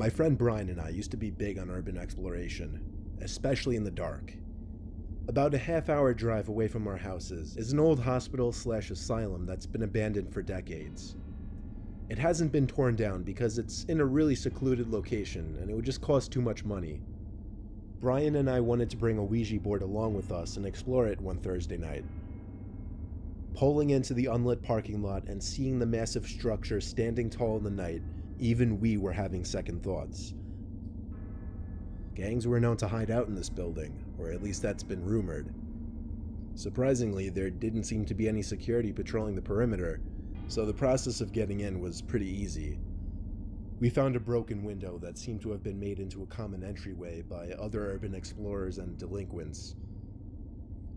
My friend Brian and I used to be big on urban exploration, especially in the dark. About a half-hour drive away from our houses is an old hospital/asylum that's been abandoned for decades. It hasn't been torn down because it's in a really secluded location and it would just cost too much money. Brian and I wanted to bring a Ouija board along with us and explore it one Thursday night. Pulling into the unlit parking lot and seeing the massive structure standing tall in the night, even we were having second thoughts. Gangs were known to hide out in this building, or at least that's been rumored. Surprisingly, there didn't seem to be any security patrolling the perimeter, so the process of getting in was pretty easy. We found a broken window that seemed to have been made into a common entryway by other urban explorers and delinquents.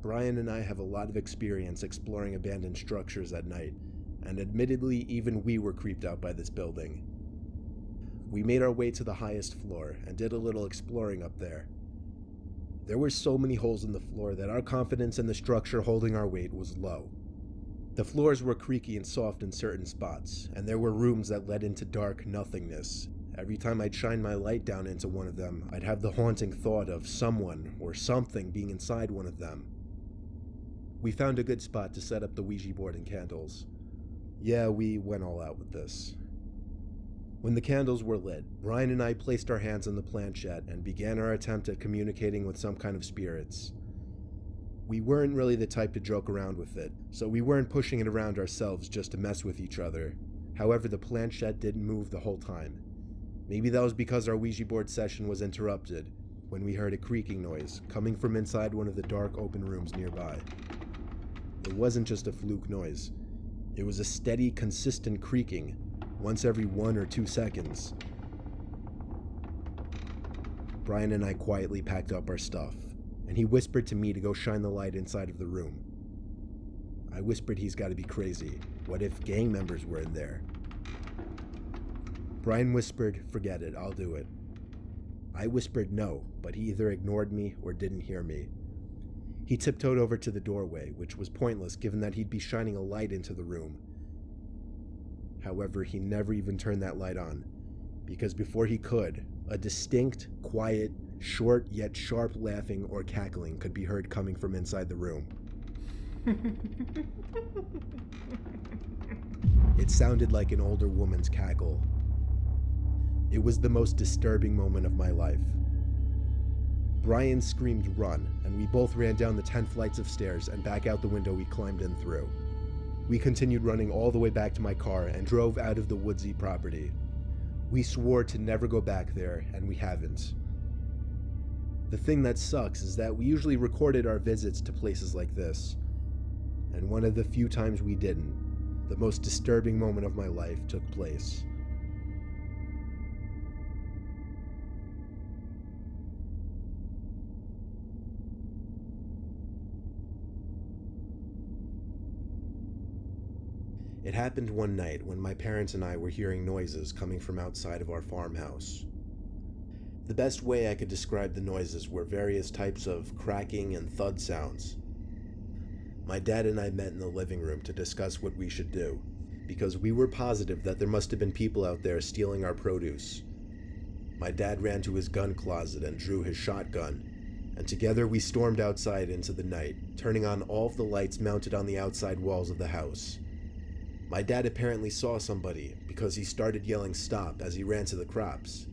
Brian and I have a lot of experience exploring abandoned structures at night, and admittedly even we were creeped out by this building. We made our way to the highest floor and did a little exploring up there. There were so many holes in the floor that our confidence in the structure holding our weight was low. The floors were creaky and soft in certain spots, and there were rooms that led into dark nothingness. Every time I'd shine my light down into one of them, I'd have the haunting thought of someone or something being inside one of them. We found a good spot to set up the Ouija board and candles. Yeah, we went all out with this. When the candles were lit, Brian and I placed our hands on the planchette and began our attempt at communicating with some kind of spirits. We weren't really the type to joke around with it, so we weren't pushing it around ourselves just to mess with each other. However, the planchette didn't move the whole time. Maybe that was because our Ouija board session was interrupted when we heard a creaking noise coming from inside one of the dark open rooms nearby. It wasn't just a fluke noise. It was a steady, consistent creaking, once every 1 or 2 seconds. Brian and I quietly packed up our stuff, and he whispered to me to go shine the light inside of the room. I whispered he's gotta be crazy. What if gang members were in there? Brian whispered, forget it, I'll do it. I whispered no, but he either ignored me or didn't hear me. He tiptoed over to the doorway, which was pointless given that he'd be shining a light into the room. However, he never even turned that light on, because before he could, a distinct, quiet, short yet sharp laughing or cackling could be heard coming from inside the room. It sounded like an older woman's cackle. It was the most disturbing moment of my life. Brian screamed run, and we both ran down the 10 flights of stairs and back out the window we climbed in through. We continued running all the way back to my car and drove out of the woodsy property. We swore to never go back there, and we haven't. The thing that sucks is that we usually recorded our visits to places like this, and one of the few times we didn't, the most disturbing moment of my life took place. It happened one night when my parents and I were hearing noises coming from outside of our farmhouse. The best way I could describe the noises were various types of cracking and thud sounds. My dad and I met in the living room to discuss what we should do, because we were positive that there must have been people out there stealing our produce. My dad ran to his gun closet and drew his shotgun, and together we stormed outside into the night, turning on all of the lights mounted on the outside walls of the house. My dad apparently saw somebody because he started yelling stop as he ran to the crops.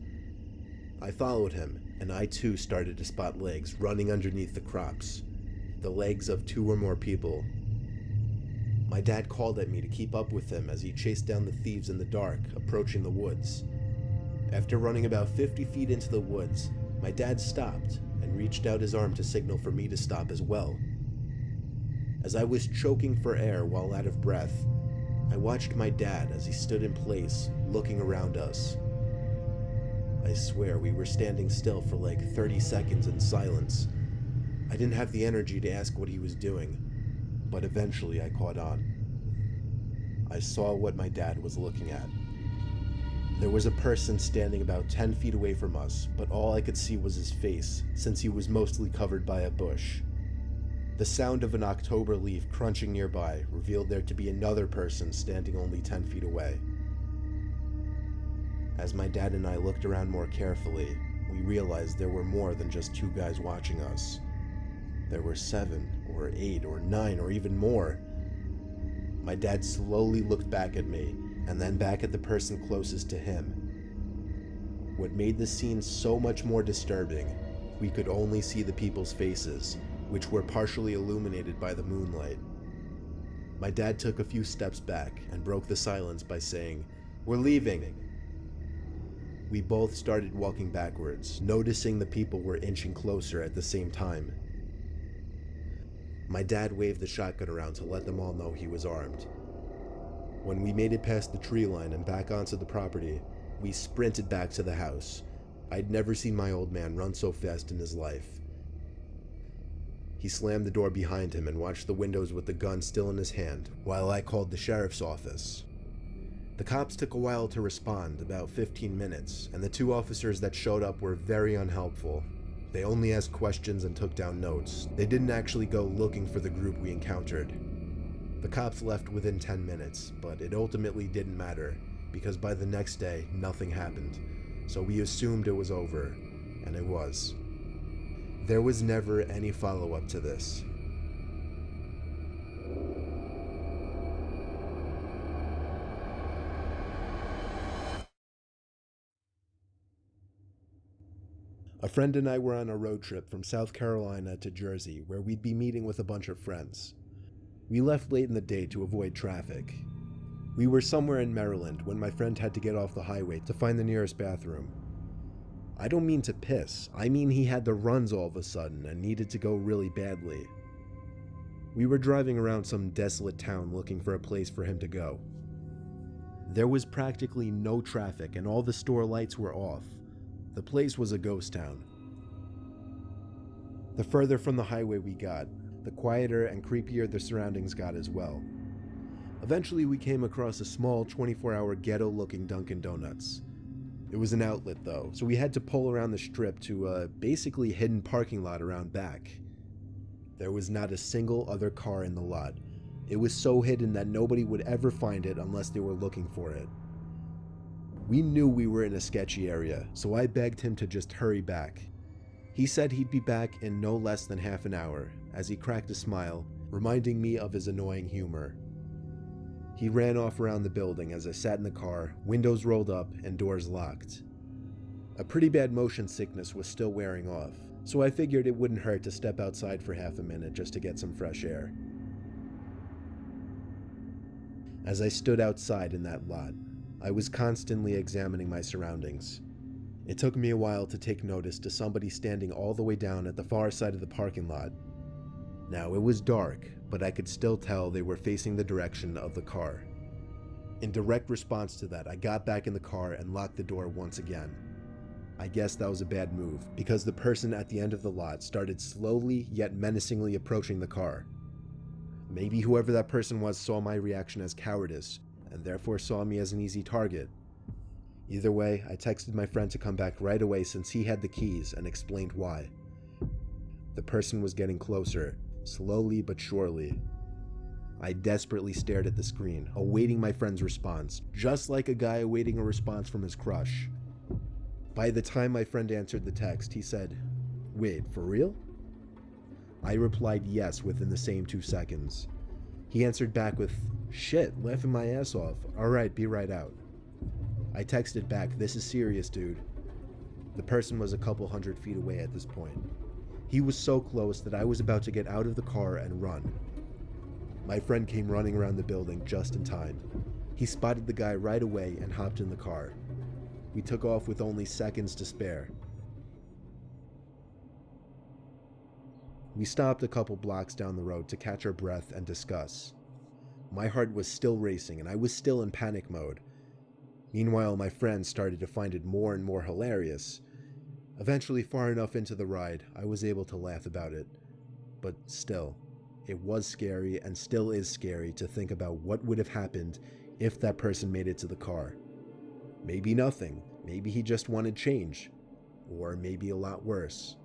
I followed him, and I too started to spot legs running underneath the crops, the legs of 2 or more people. My dad called at me to keep up with him as he chased down the thieves in the dark, approaching the woods. After running about 50 feet into the woods, my dad stopped and reached out his arm to signal for me to stop as well. As I was choking for air while out of breath, I watched my dad as he stood in place, looking around us. I swear we were standing still for like 30 seconds in silence. I didn't have the energy to ask what he was doing, but eventually I caught on. I saw what my dad was looking at. There was a person standing about 10 feet away from us, but all I could see was his face, since he was mostly covered by a bush. The sound of an October leaf crunching nearby revealed there to be another person standing only 10 feet away. As my dad and I looked around more carefully, we realized there were more than just 2 guys watching us. There were 7 or 8 or 9 or even more. My dad slowly looked back at me and then back at the person closest to him. What made the scene so much more disturbing, we could only see the people's faces, which were partially illuminated by the moonlight. My dad took a few steps back and broke the silence by saying, "We're leaving." We both started walking backwards, noticing the people were inching closer at the same time. My dad waved the shotgun around to let them all know he was armed. When we made it past the tree line and back onto the property, we sprinted back to the house. I'd never seen my old man run so fast in his life. He slammed the door behind him and watched the windows with the gun still in his hand, while I called the sheriff's office. The cops took a while to respond, about 15 minutes, and the 2 officers that showed up were very unhelpful. They only asked questions and took down notes. They didn't actually go looking for the group we encountered. The cops left within 10 minutes, but it ultimately didn't matter, because by the next day, nothing happened. So we assumed it was over, and it was. There was never any follow-up to this. A friend and I were on a road trip from South Carolina to Jersey, where we'd be meeting with a bunch of friends. We left late in the day to avoid traffic. We were somewhere in Maryland when my friend had to get off the highway to find the nearest bathroom. I don't mean to piss, I mean he had the runs all of a sudden and needed to go really badly. We were driving around some desolate town looking for a place for him to go. There was practically no traffic and all the store lights were off. The place was a ghost town. The further from the highway we got, the quieter and creepier the surroundings got as well. Eventually we came across a small 24-hour ghetto-looking Dunkin' Donuts. It was an outlet though, so we had to pull around the strip to a basically hidden parking lot around back. There was not a single other car in the lot. It was so hidden that nobody would ever find it unless they were looking for it. We knew we were in a sketchy area, so I begged him to just hurry back. He said he'd be back in no less than half an hour, as he cracked a smile, reminding me of his annoying humor. He ran off around the building as I sat in the car, windows rolled up and doors locked. A pretty bad motion sickness was still wearing off, so I figured it wouldn't hurt to step outside for half a minute just to get some fresh air. As I stood outside in that lot, I was constantly examining my surroundings. It took me a while to take notice to somebody standing all the way down at the far side of the parking lot. Now, it was dark, but I could still tell they were facing the direction of the car. In direct response to that, I got back in the car and locked the door once again. I guess that was a bad move, because the person at the end of the lot started slowly yet menacingly approaching the car. Maybe whoever that person was saw my reaction as cowardice, and therefore saw me as an easy target. Either way, I texted my friend to come back right away since he had the keys and explained why. The person was getting closer, slowly but surely. I desperately stared at the screen, awaiting my friend's response, just like a guy awaiting a response from his crush. By the time my friend answered the text, he said, "Wait, for real?" I replied yes within the same 2 seconds. He answered back with, "Shit, laughing my ass off. Alright, be right out." I texted back, "This is serious, dude." The person was a couple 100 feet away at this point. He was so close that I was about to get out of the car and run. My friend came running around the building just in time. He spotted the guy right away and hopped in the car. We took off with only seconds to spare. We stopped a couple blocks down the road to catch our breath and discuss. My heart was still racing and I was still in panic mode. Meanwhile, my friend started to find it more and more hilarious. Eventually, far enough into the ride, I was able to laugh about it. But still, it was scary and still is scary to think about what would have happened if that person made it to the car. Maybe nothing. Maybe he just wanted change. Or maybe a lot worse.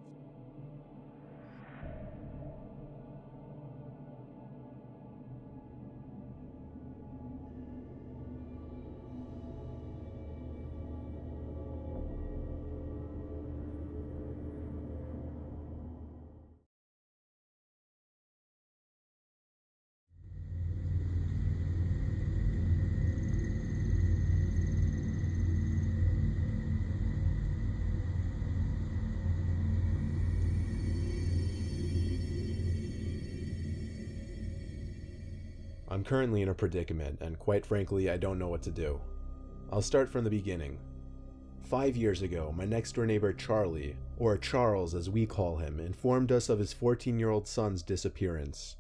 I'm currently in a predicament, and quite frankly, I don't know what to do. I'll start from the beginning. 5 years ago, my next-door neighbor Charlie, or Charles as we call him, informed us of his 14-year-old son's disappearance.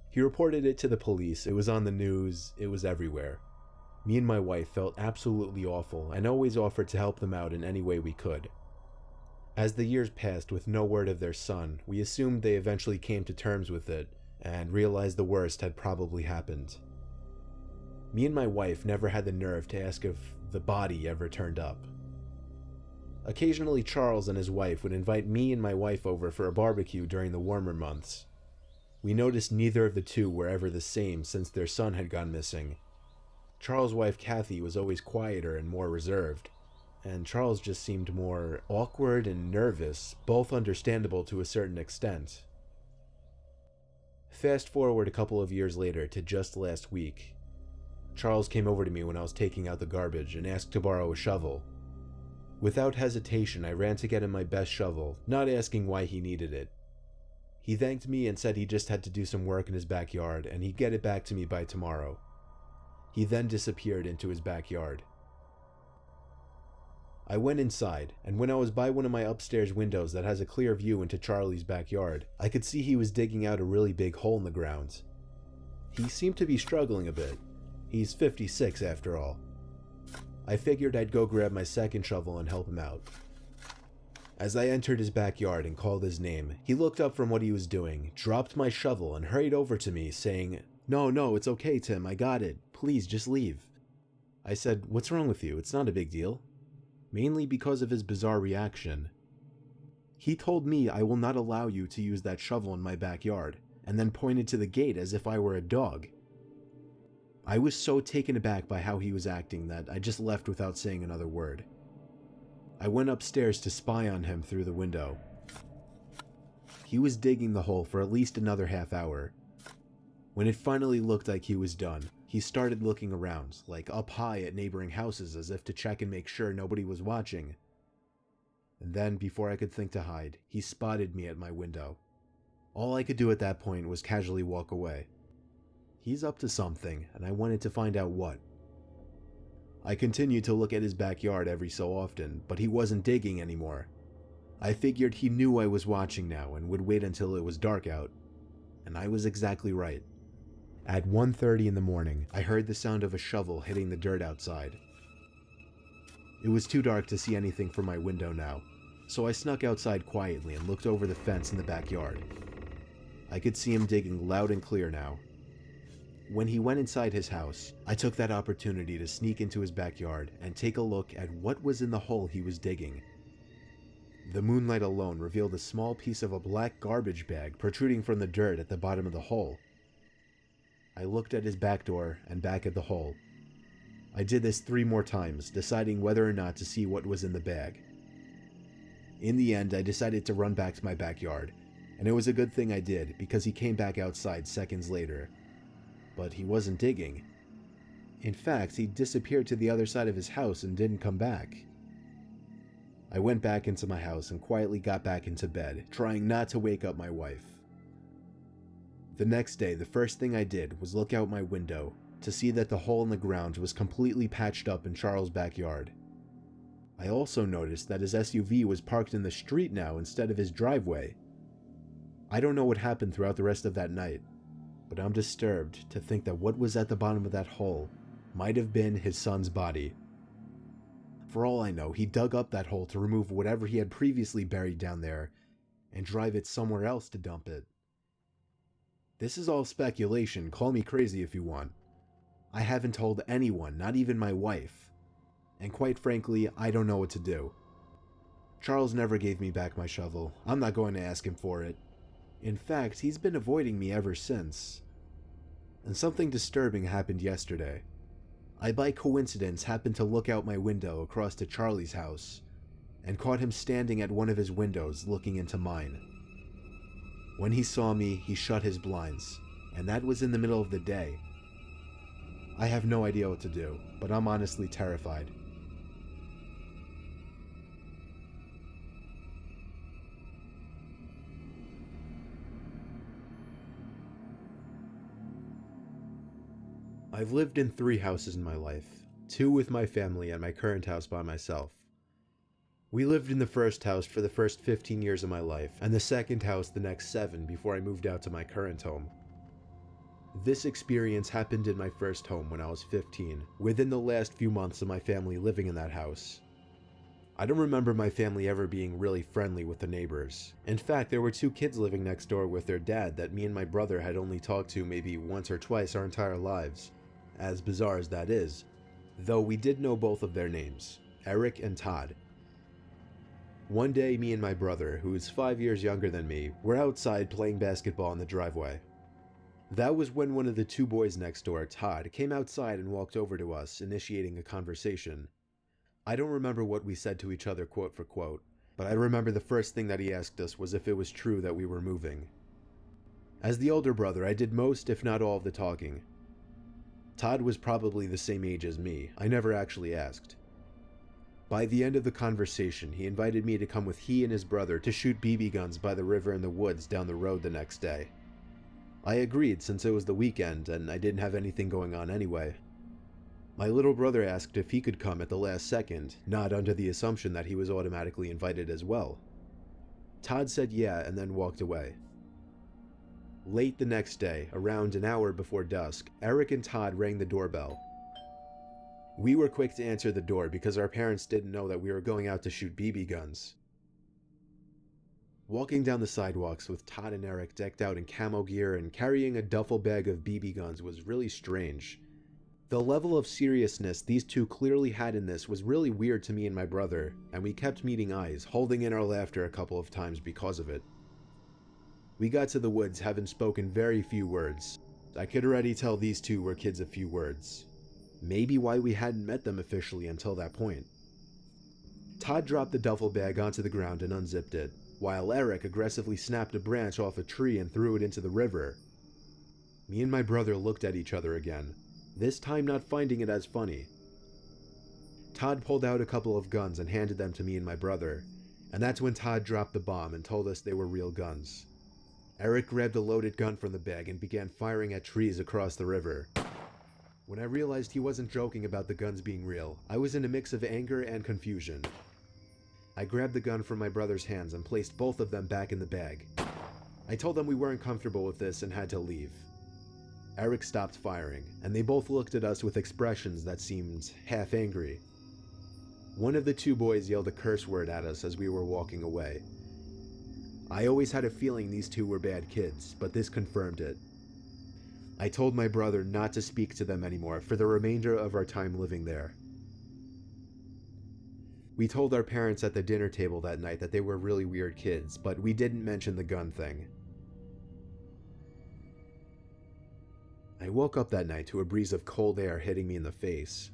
He reported it to the police, it was on the news, it was everywhere. Me and my wife felt absolutely awful and always offered to help them out in any way we could. As the years passed with no word of their son, we assumed they eventually came to terms with it and realized the worst had probably happened. Me and my wife never had the nerve to ask if the body ever turned up. Occasionally Charles and his wife would invite me and my wife over for a barbecue during the warmer months. We noticed neither of the two were ever the same since their son had gone missing. Charles' wife Kathy was always quieter and more reserved, and Charles just seemed more awkward and nervous, both understandable to a certain extent. Fast forward a couple of years later to just last week. Charles came over to me when I was taking out the garbage and asked to borrow a shovel. Without hesitation, I ran to get him my best shovel, not asking why he needed it. He thanked me and said he just had to do some work in his backyard and he'd get it back to me by tomorrow. He then disappeared into his backyard. I went inside, and when I was by one of my upstairs windows that has a clear view into Charlie's backyard, I could see he was digging out a really big hole in the ground. He seemed to be struggling a bit. He's 56 after all. I figured I'd go grab my second shovel and help him out. As I entered his backyard and called his name, he looked up from what he was doing, dropped my shovel, and hurried over to me, saying, No, it's okay, Tim, I got it. Please, just leave." I said, "What's wrong with you? It's not a big deal." Mainly because of his bizarre reaction. He told me I will not allow you to use that shovel in my backyard, and then pointed to the gate as if I were a dog. I was so taken aback by how he was acting that I just left without saying another word. I went upstairs to spy on him through the window. He was digging the hole for at least another half hour. When it finally looked like he was done, he started looking around, like up high at neighboring houses as if to check and make sure nobody was watching. And then, before I could think to hide, he spotted me at my window. All I could do at that point was casually walk away. He's up to something, and I wanted to find out what. I continued to look at his backyard every so often, but he wasn't digging anymore. I figured he knew I was watching now and would wait until it was dark out. And I was exactly right. At 1:30 in the morning, I heard the sound of a shovel hitting the dirt outside. It was too dark to see anything from my window now, so I snuck outside quietly and looked over the fence in the backyard. I could see him digging loud and clear now. When he went inside his house, I took that opportunity to sneak into his backyard and take a look at what was in the hole he was digging. The moonlight alone revealed a small piece of a black garbage bag protruding from the dirt at the bottom of the hole. I looked at his back door and back at the hole. I did this 3 more times, deciding whether or not to see what was in the bag. In the end, I decided to run back to my backyard, and it was a good thing I did because he came back outside seconds later. But he wasn't digging. In fact, he disappeared to the other side of his house and didn't come back. I went back into my house and quietly got back into bed, trying not to wake up my wife. The next day, the first thing I did was look out my window to see that the hole in the ground was completely patched up in Charles' backyard. I also noticed that his SUV was parked in the street now instead of his driveway. I don't know what happened throughout the rest of that night, but I'm disturbed to think that what was at the bottom of that hole might have been his son's body. For all I know, he dug up that hole to remove whatever he had previously buried down there and drive it somewhere else to dump it. This is all speculation, call me crazy if you want. I haven't told anyone, not even my wife. And quite frankly, I don't know what to do. Charles never gave me back my shovel. I'm not going to ask him for it. In fact, he's been avoiding me ever since. And something disturbing happened yesterday. I by coincidence happened to look out my window across to Charlie's house, and caught him standing at one of his windows looking into mine. When he saw me, he shut his blinds, and that was in the middle of the day. I have no idea what to do, but I'm honestly terrified. I've lived in 3 houses in my life, 2 with my family and my current house by myself. We lived in the first house for the first 15 years of my life, and the second house the next 7 before I moved out to my current home. This experience happened in my first home when I was 15, within the last few months of my family living in that house. I don't remember my family ever being really friendly with the neighbors. In fact, there were 2 kids living next door with their dad that me and my brother had only talked to maybe once or twice our entire lives. As bizarre as that is, though we did know both of their names, Eric and Todd. One day, me and my brother, who is 5 years younger than me, were outside playing basketball in the driveway. That was when one of the 2 boys next door, Todd, came outside and walked over to us, initiating a conversation. I don't remember what we said to each other quote for quote, but I remember the first thing that he asked us was if it was true that we were moving. As the older brother, I did most, if not all, of the talking. Todd was probably the same age as me. I never actually asked. By the end of the conversation, he invited me to come with he and his brother to shoot BB guns by the river in the woods down the road the next day. I agreed since it was the weekend and I didn't have anything going on anyway. My little brother asked if he could come at the last second, not under the assumption that he was automatically invited as well. Todd said yeah and then walked away. Late the next day, around an hour before dusk, Eric and Todd rang the doorbell. We were quick to answer the door because our parents didn't know that we were going out to shoot BB guns. Walking down the sidewalks with Todd and Eric decked out in camo gear and carrying a duffel bag of BB guns was really strange. The level of seriousness these 2 clearly had in this was really weird to me and my brother, and we kept meeting eyes, holding in our laughter a couple of times because of it. We got to the woods having spoken very few words. I could already tell these 2 were kids of few words. Maybe why we hadn't met them officially until that point. Todd dropped the duffel bag onto the ground and unzipped it, while Eric aggressively snapped a branch off a tree and threw it into the river. Me and my brother looked at each other again, this time not finding it as funny. Todd pulled out a couple of guns and handed them to me and my brother, and that's when Todd dropped the bomb and told us they were real guns. Eric grabbed a loaded gun from the bag and began firing at trees across the river. When I realized he wasn't joking about the guns being real, I was in a mix of anger and confusion. I grabbed the gun from my brother's hands and placed both of them back in the bag. I told them we weren't comfortable with this and had to leave. Eric stopped firing, and they both looked at us with expressions that seemed half angry. One of the 2 boys yelled a curse word at us as we were walking away. I always had a feeling these 2 were bad kids, but this confirmed it. I told my brother not to speak to them anymore for the remainder of our time living there. We told our parents at the dinner table that night that they were really weird kids, but we didn't mention the gun thing. I woke up that night to a breeze of cold air hitting me in the face.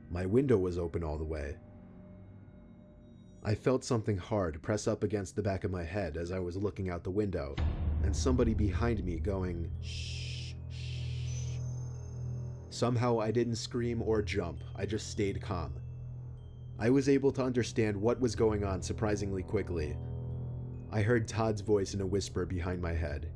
My window was open all the way. I felt something hard press up against the back of my head as I was looking out the window, and somebody behind me going, "Shh, shh." Somehow I didn't scream or jump, I just stayed calm. I was able to understand what was going on surprisingly quickly. I heard Todd's voice in a whisper behind my head.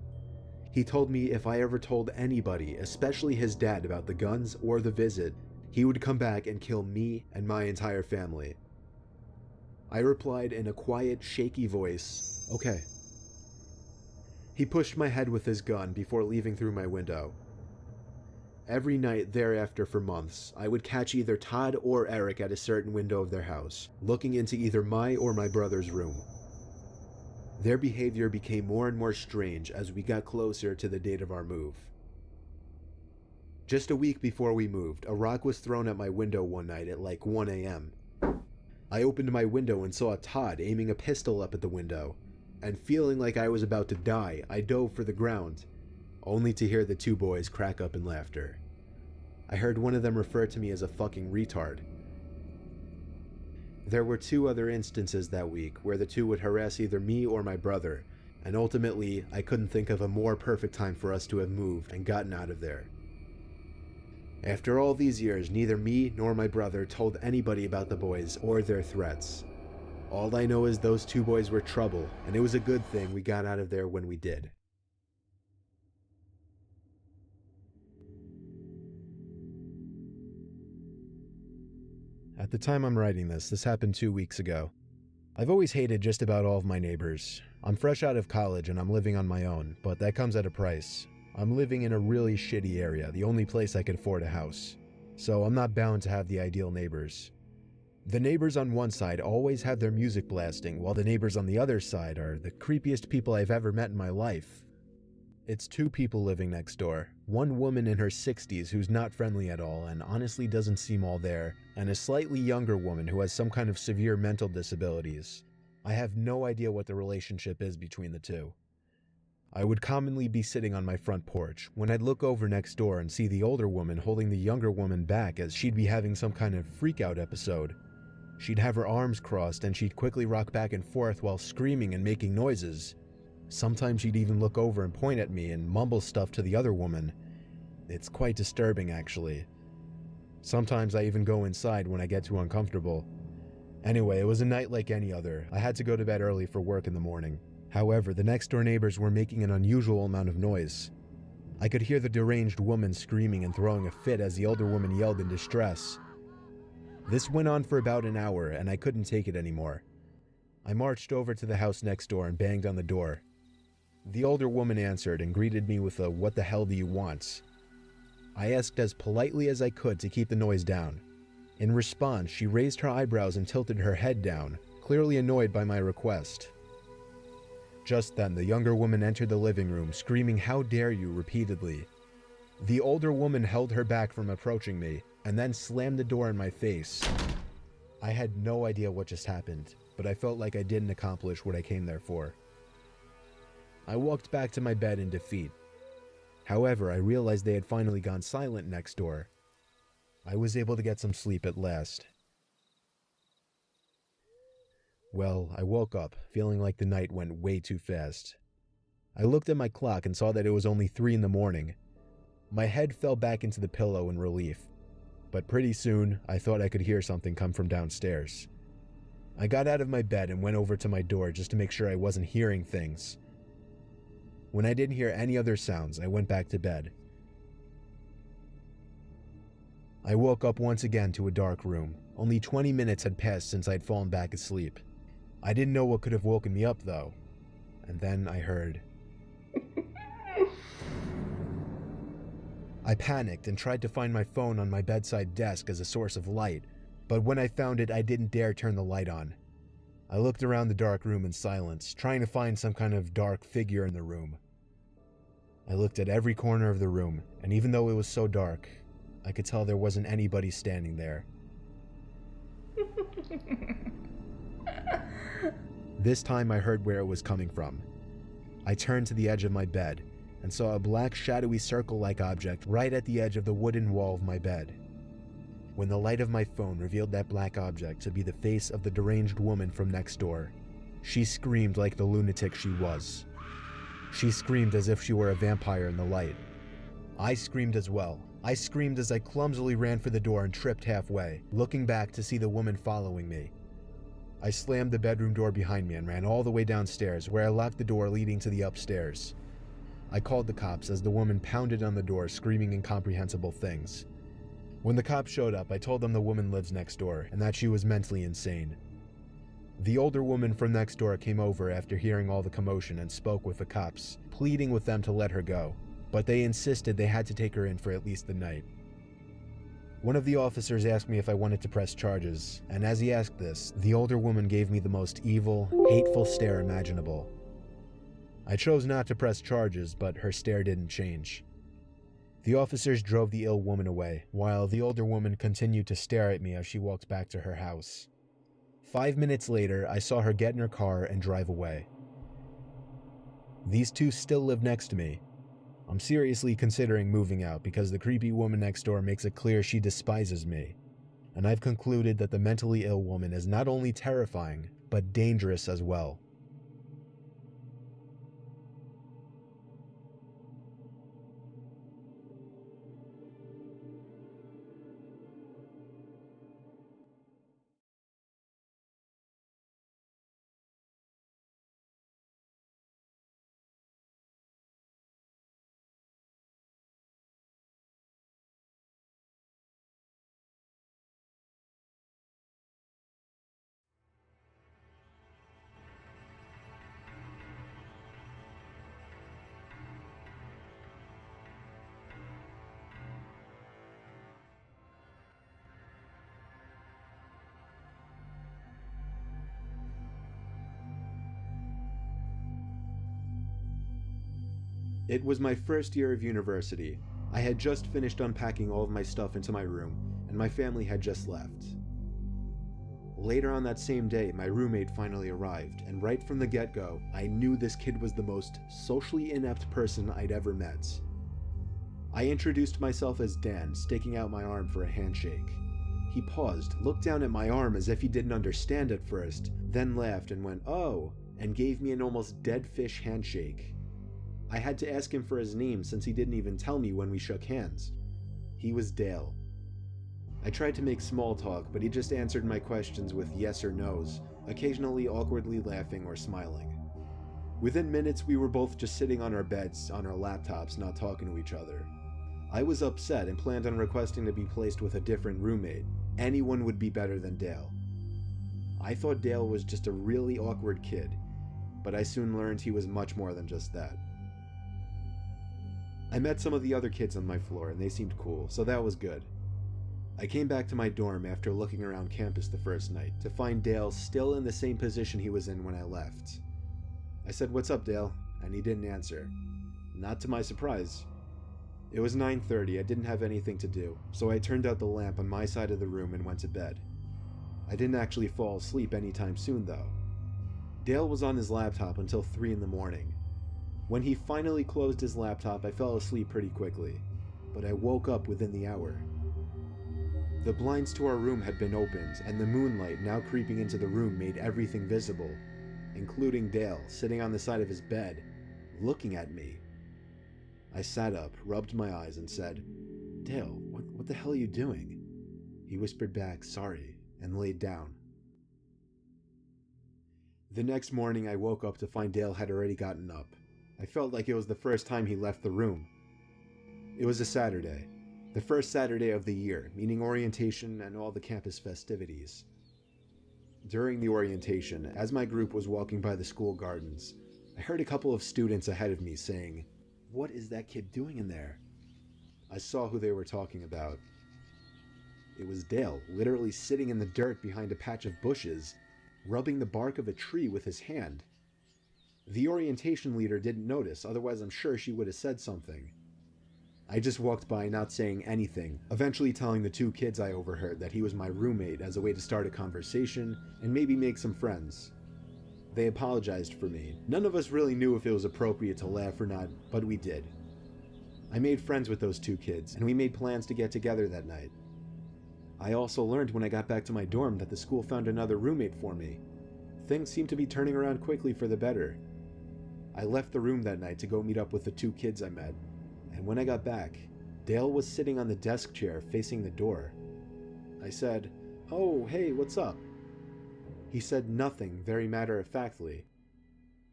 He told me if I ever told anybody, especially his dad, about the guns or the visit, he would come back and kill me and my entire family. I replied in a quiet, shaky voice, "Okay." He pushed my head with his gun before leaving through my window. Every night thereafter for months, I would catch either Todd or Eric at a certain window of their house, looking into either my or my brother's room. Their behavior became more and more strange as we got closer to the date of our move. Just a week before we moved, a rock was thrown at my window one night at like 1 a.m. I opened my window and saw Todd aiming a pistol up at the window, and feeling like I was about to die, I dove for the ground, only to hear the 2 boys crack up in laughter. I heard one of them refer to me as a fucking retard. There were 2 other instances that week where the 2 would harass either me or my brother, and ultimately I couldn't think of a more perfect time for us to have moved and gotten out of there. After all these years, neither me nor my brother told anybody about the boys or their threats. All I know is those 2 boys were trouble, and it was a good thing we got out of there when we did. At the time I'm writing this happened 2 weeks ago. I've always hated just about all of my neighbors. I'm fresh out of college and I'm living on my own, but that comes at a price. I'm living in a really shitty area, the only place I can afford a house. So I'm not bound to have the ideal neighbors. The neighbors on one side always have their music blasting, while the neighbors on the other side are the creepiest people I've ever met in my life. It's 2 people living next door. One woman in her 60s who's not friendly at all and honestly doesn't seem all there, and a slightly younger woman who has some kind of severe mental disabilities. I have no idea what the relationship is between the 2. I would commonly be sitting on my front porch when I'd look over next door and see the older woman holding the younger woman back as she'd be having some kind of freak-out episode. She'd have her arms crossed and she'd quickly rock back and forth while screaming and making noises. Sometimes she'd even look over and point at me and mumble stuff to the other woman. It's quite disturbing, actually. Sometimes I even go inside when I get too uncomfortable. Anyway, it was a night like any other. I had to go to bed early for work in the morning. However, the next door neighbors were making an unusual amount of noise. I could hear the deranged woman screaming and throwing a fit as the older woman yelled in distress. This went on for about an hour and I couldn't take it anymore. I marched over to the house next door and banged on the door. The older woman answered and greeted me with a "What the hell do you want?" I asked as politely as I could to keep the noise down. In response, she raised her eyebrows and tilted her head down, clearly annoyed by my request. Just then, the younger woman entered the living room, screaming "How dare you!" repeatedly. The older woman held her back from approaching me, and then slammed the door in my face. I had no idea what just happened, but I felt like I didn't accomplish what I came there for. I walked back to my bed in defeat. However, I realized they had finally gone silent next door. I was able to get some sleep at last. Well, I woke up, feeling like the night went way too fast. I looked at my clock and saw that it was only 3 in the morning. My head fell back into the pillow in relief. But pretty soon, I thought I could hear something come from downstairs. I got out of my bed and went over to my door just to make sure I wasn't hearing things. When I didn't hear any other sounds, I went back to bed. I woke up once again to a dark room. Only 20 minutes had passed since I'd fallen back asleep. I didn't know what could have woken me up though. And then I heard. I panicked and tried to find my phone on my bedside desk as a source of light, but when I found it, I didn't dare turn the light on. I looked around the dark room in silence, trying to find some kind of dark figure in the room. I looked at every corner of the room, and even though it was so dark, I could tell there wasn't anybody standing there. This time I heard where it was coming from. I turned to the edge of my bed and saw a black shadowy circle-like object right at the edge of the wooden wall of my bed. When the light of my phone revealed that black object to be the face of the deranged woman from next door, she screamed like the lunatic she was. She screamed as if she were a vampire in the light. I screamed as well. I screamed as I clumsily ran for the door and tripped halfway, looking back to see the woman following me. I slammed the bedroom door behind me and ran all the way downstairs, where I locked the door leading to the upstairs. I called the cops as the woman pounded on the door, screaming incomprehensible things. When the cops showed up, I told them the woman lives next door and that she was mentally insane. The older woman from next door came over after hearing all the commotion and spoke with the cops, pleading with them to let her go, but they insisted they had to take her in for at least the night. One of the officers asked me if I wanted to press charges, and as he asked this, the older woman gave me the most evil, hateful stare imaginable. I chose not to press charges, but her stare didn't change. The officers drove the ill woman away, while the older woman continued to stare at me as she walked back to her house. 5 minutes later, I saw her get in her car and drive away. These 2 still live next to me. I'm seriously considering moving out because the creepy woman next door makes it clear she despises me. And I've concluded that the mentally ill woman is not only terrifying, but dangerous as well. It was my first year of university. I had just finished unpacking all of my stuff into my room, and my family had just left. Later on that same day, my roommate finally arrived, and right from the get-go, I knew this kid was the most socially inept person I'd ever met. I introduced myself as Dan, sticking out my arm for a handshake. He paused, looked down at my arm as if he didn't understand at first, then laughed and went, "Oh," and gave me an almost dead fish handshake. I had to ask him for his name since he didn't even tell me when we shook hands. He was Dale. I tried to make small talk, but he just answered my questions with yes or no's, occasionally awkwardly laughing or smiling. Within minutes, we were both just sitting on our beds, on our laptops, not talking to each other. I was upset and planned on requesting to be placed with a different roommate. Anyone would be better than Dale. I thought Dale was just a really awkward kid, but I soon learned he was much more than just that. I met some of the other kids on my floor and they seemed cool, so that was good. I came back to my dorm after looking around campus the first night to find Dale still in the same position he was in when I left. I said, "What's up, Dale?" and he didn't answer. Not to my surprise. It was 9:30, I didn't have anything to do, so I turned out the lamp on my side of the room and went to bed. I didn't actually fall asleep anytime soon though. Dale was on his laptop until 3 in the morning. When he finally closed his laptop, I fell asleep pretty quickly, but I woke up within the hour. The blinds to our room had been opened, and the moonlight now creeping into the room made everything visible, including Dale sitting on the side of his bed, looking at me. I sat up, rubbed my eyes, and said, "Dale, what the hell are you doing?" He whispered back, "Sorry," and laid down. The next morning I woke up to find Dale had already gotten up. I felt like it was the first time he left the room. It was a Saturday, the first Saturday of the year, meaning orientation and all the campus festivities. During the orientation, as my group was walking by the school gardens, I heard a couple of students ahead of me saying, "What is that kid doing in there?" I saw who they were talking about. It was Dale, literally sitting in the dirt behind a patch of bushes, rubbing the bark of a tree with his hand. The orientation leader didn't notice, otherwise I'm sure she would have said something. I just walked by not saying anything, eventually telling the 2 kids I overheard that he was my roommate as a way to start a conversation and maybe make some friends. They apologized for me. None of us really knew if it was appropriate to laugh or not, but we did. I made friends with those 2 kids, and we made plans to get together that night. I also learned when I got back to my dorm that the school found another roommate for me. Things seemed to be turning around quickly for the better. I left the room that night to go meet up with the 2 kids I met, and when I got back, Dale was sitting on the desk chair facing the door. I said, "Oh, hey, what's up?" He said nothing, very matter-of-factly.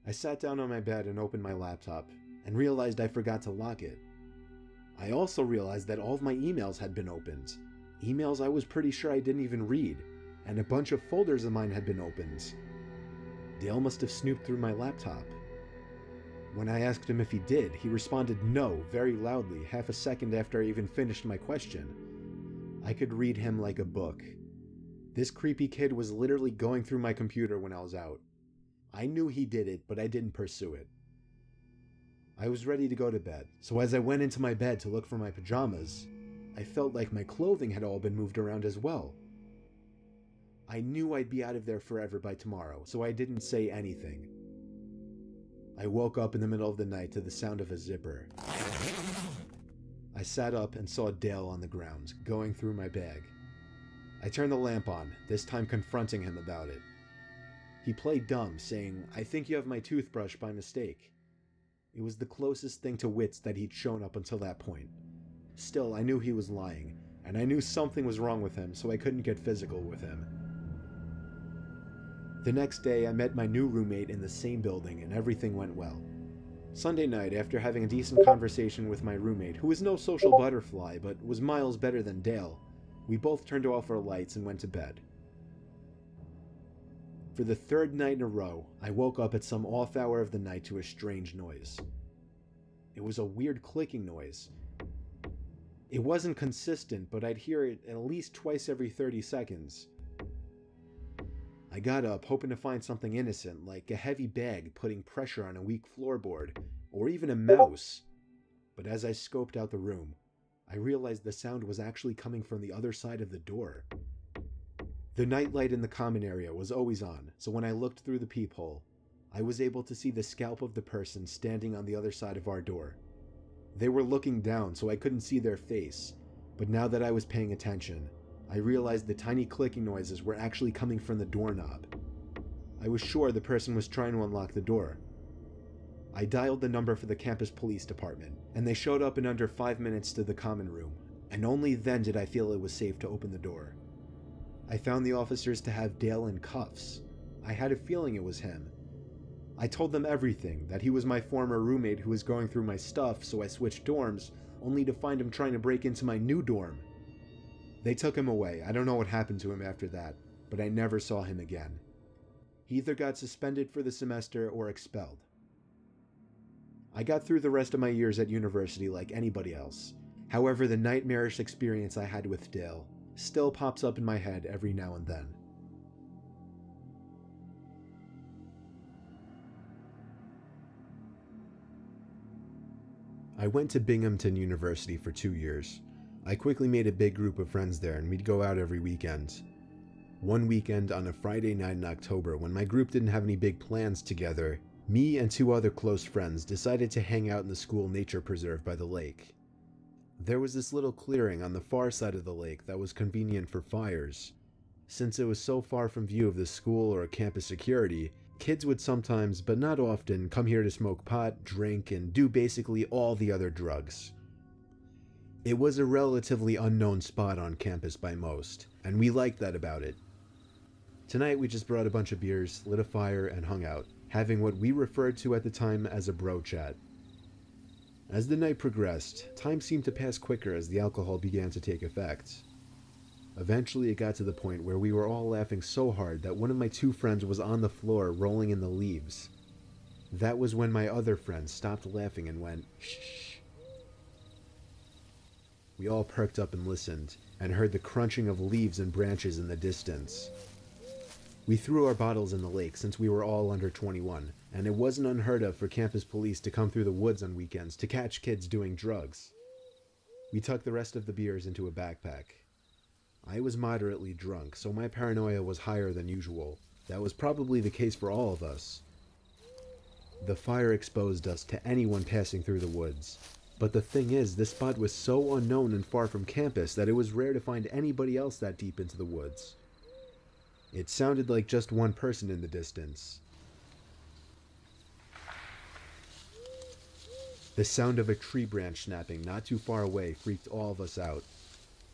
I sat down on my bed and opened my laptop, and realized I forgot to lock it. I also realized that all of my emails had been opened. Emails I was pretty sure I didn't even read, and a bunch of folders of mine had been opened. Dale must have snooped through my laptop. When I asked him if he did, he responded no very loudly, half a second after I even finished my question. I could read him like a book. This creepy kid was literally going through my computer when I was out. I knew he did it, but I didn't pursue it. I was ready to go to bed, so as I went into my bed to look for my pajamas, I felt like my clothing had all been moved around as well. I knew I'd be out of there forever by tomorrow, so I didn't say anything. I woke up in the middle of the night to the sound of a zipper. I sat up and saw Dale on the ground, going through my bag. I turned the lamp on, this time confronting him about it. He played dumb, saying, "I think you have my toothbrush by mistake." It was the closest thing to wits that he'd shown up until that point. Still, I knew he was lying, and I knew something was wrong with him, so I couldn't get physical with him. The next day, I met my new roommate in the same building, and everything went well. Sunday night, after having a decent conversation with my roommate, who was no social butterfly, but was miles better than Dale, we both turned off our lights and went to bed. For the 3rd night in a row, I woke up at some off hour of the night to a strange noise. It was a weird clicking noise. It wasn't consistent, but I'd hear it at least twice every 30 seconds. I got up, hoping to find something innocent, like a heavy bag putting pressure on a weak floorboard, or even a mouse. But as I scoped out the room, I realized the sound was actually coming from the other side of the door. The nightlight in the common area was always on, so when I looked through the peephole, I was able to see the scalp of the person standing on the other side of our door. They were looking down, so I couldn't see their face, but now that I was paying attention, I realized the tiny clicking noises were actually coming from the doorknob. I was sure the person was trying to unlock the door. I dialed the number for the campus police department, and they showed up in under 5 minutes to the common room, and only then did I feel it was safe to open the door. I found the officers to have Dale in cuffs. I had a feeling it was him. I told them everything, that he was my former roommate who was going through my stuff, so I switched dorms, only to find him trying to break into my new dorm. They took him away. I don't know what happened to him after that, but I never saw him again. He either got suspended for the semester or expelled. I got through the rest of my years at university like anybody else. However, the nightmarish experience I had with Dale still pops up in my head every now and then. I went to Binghamton University for 2 years. I quickly made a big group of friends there, and we'd go out every weekend. One weekend on a Friday night in October, when my group didn't have any big plans together, me and 2 other close friends decided to hang out in the school nature preserve by the lake. There was this little clearing on the far side of the lake that was convenient for fires. Since it was so far from view of the school or campus security, kids would sometimes, but not often, come here to smoke pot, drink, and do basically all the other drugs. It was a relatively unknown spot on campus by most, and we liked that about it. Tonight we just brought a bunch of beers, lit a fire, and hung out, having what we referred to at the time as a bro chat. As the night progressed, time seemed to pass quicker as the alcohol began to take effect. Eventually it got to the point where we were all laughing so hard that one of my 2 friends was on the floor rolling in the leaves. That was when my other friend stopped laughing and went, "Shh." We all perked up and listened, and heard the crunching of leaves and branches in the distance. We threw our bottles in the lake since we were all under 21, and it wasn't unheard of for campus police to come through the woods on weekends to catch kids doing drugs. We tucked the rest of the beers into a backpack. I was moderately drunk, so my paranoia was higher than usual. That was probably the case for all of us. The fire exposed us to anyone passing through the woods. But the thing is, this spot was so unknown and far from campus that it was rare to find anybody else that deep into the woods. It sounded like just one person in the distance. The sound of a tree branch snapping not too far away freaked all of us out.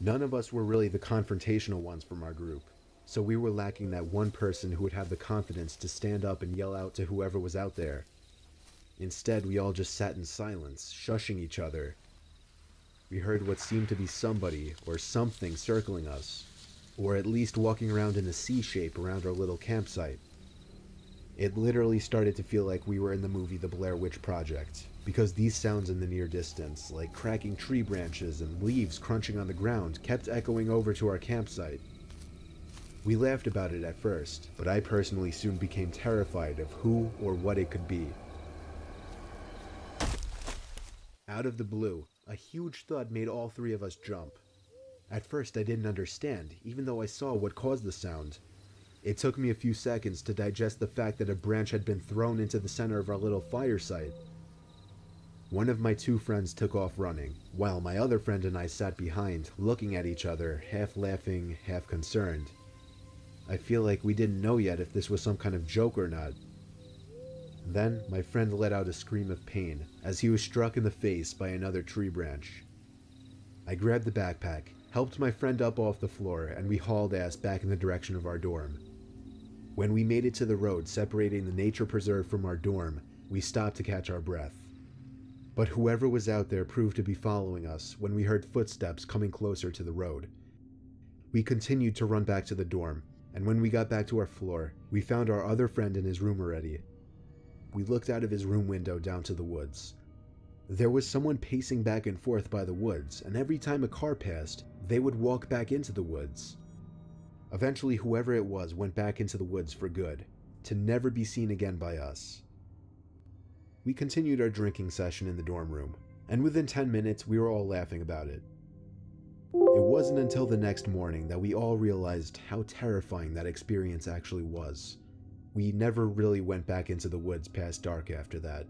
None of us were really the confrontational ones from our group, so we were lacking that one person who would have the confidence to stand up and yell out to whoever was out there. Instead, we all just sat in silence, shushing each other. We heard what seemed to be somebody or something circling us, or at least walking around in a C shape around our little campsite. It literally started to feel like we were in the movie The Blair Witch Project, because these sounds in the near distance, like cracking tree branches and leaves crunching on the ground, kept echoing over to our campsite. We laughed about it at first, but I personally soon became terrified of who or what it could be. Out of the blue, a huge thud made all 3 of us jump. At first I didn't understand, even though I saw what caused the sound. It took me a few seconds to digest the fact that a branch had been thrown into the center of our little fire site. One of my 2 friends took off running, while my other friend and I sat behind, looking at each other, half laughing, half concerned. I feel like we didn't know yet if this was some kind of joke or not. Then, my friend let out a scream of pain, as he was struck in the face by another tree branch. I grabbed the backpack, helped my friend up off the floor, and we hauled ass back in the direction of our dorm. When we made it to the road separating the nature preserve from our dorm, we stopped to catch our breath. But whoever was out there proved to be following us when we heard footsteps coming closer to the road. We continued to run back to the dorm, and when we got back to our floor, we found our other friend in his room already. We looked out of his room window down to the woods. There was someone pacing back and forth by the woods, and every time a car passed, they would walk back into the woods. Eventually, whoever it was went back into the woods for good, to never be seen again by us. We continued our drinking session in the dorm room, and within 10 minutes we were all laughing about it. It wasn't until the next morning that we all realized how terrifying that experience actually was. We never really went back into the woods past dark after that.